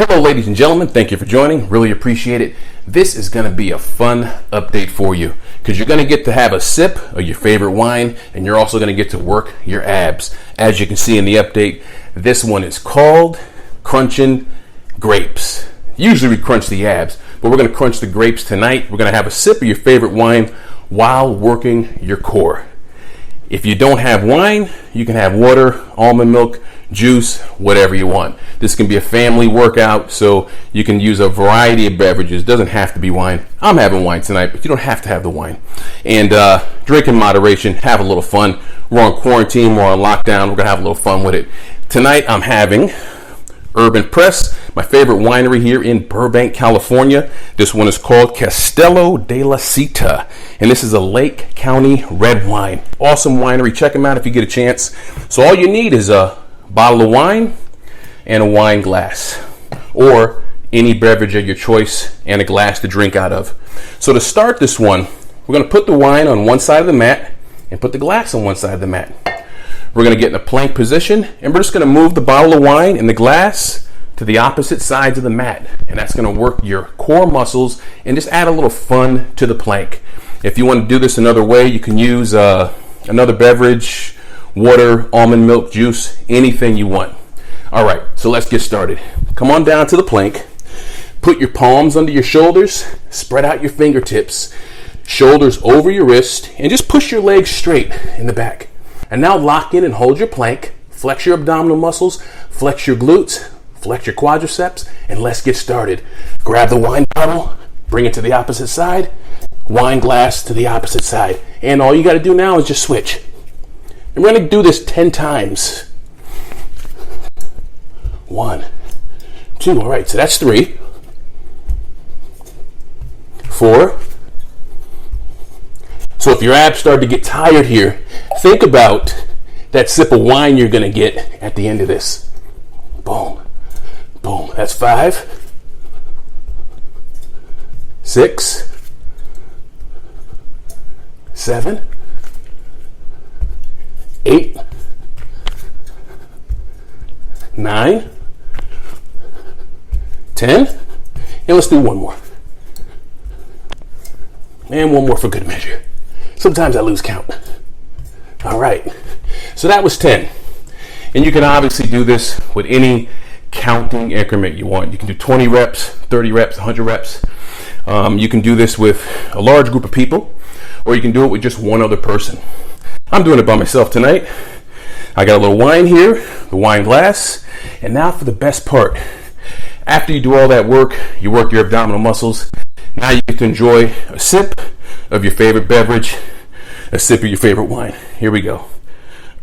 Hello, ladies and gentlemen. Thank you for joining. Really appreciate it. This is going to be a fun update for you because you're going to get to have a sip of your favorite wine and you're also going to get to work your abs. As you can see in the update, this one is called Crunching Grapes. Usually we crunch the abs, but we're going to crunch the grapes tonight. We're going to have a sip of your favorite wine while working your core. If you don't have wine, you can have water, almond milk, juice, whatever you want. This can be a family workout, so you can use a variety of beverages. It doesn't have to be wine. I'm having wine tonight, but you don't have to have the wine. And drink in moderation, have a little fun. We're on quarantine, we're on lockdown, we're gonna have a little fun with it. Tonight I'm having Urban Press, my favorite winery here in Burbank, California. This one is called Castello de la Seta, and this is a Lake County red wine. Awesome winery. Check them out if you get a chance. So all you need is a bottle of wine and a wine glass, or any beverage of your choice and a glass to drink out of. So to start this one, we're going to put the wine on one side of the mat and put the glass on one side of the mat. We're going to get in a plank position, and we're just going to move the bottle of wine and the glass to the opposite sides of the mat, and that's going to work your core muscles and just add a little fun to the plank. If you want to do this another way, you can use another beverage, water, almond milk, juice, anything you want. All right, so let's get started. Come on down to the plank. Put your palms under your shoulders, spread out your fingertips, shoulders over your wrist, and just push your legs straight in the back. And now lock in and hold your plank. Flex your abdominal muscles, flex your glutes, flex your quadriceps, and let's get started. Grab the wine bottle, bring it to the opposite side, wine glass to the opposite side. And all you got to do now is just switch. And we're going to do this 10 times. 1, 2, all right, so that's 3, 4. So if your abs start to get tired here, think about that sip of wine you're going to get at the end of this. Boom, boom. That's 5, 6, 7, 8, 9, 10, and let's do one more. And one more for good measure. Sometimes I lose count. All right, so that was 10. And you can obviously do this with any counting increment you want. You can do 20 reps, 30 reps, 100 reps. You can do this with a large group of people, or you can do it with just one other person. I'm doing it by myself tonight. I got a little wine here, the wine glass, and now for the best part. After you do all that work, you work your abdominal muscles. Now you get to enjoy a sip of your favorite beverage, a sip of your favorite wine. Here we go.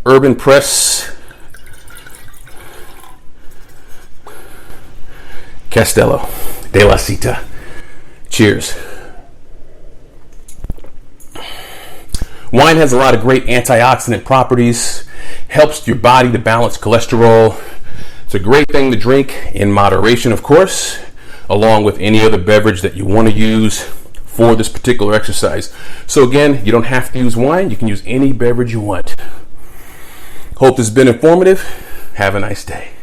Urban Press Castello de la Seta. Cheers. Wine has a lot of great antioxidant properties, helps your body to balance cholesterol. It's a great thing to drink in moderation, of course, along with any other beverage that you want to use for this particular exercise. So again, you don't have to use wine. You can use any beverage you want. Hope this has been informative. Have a nice day.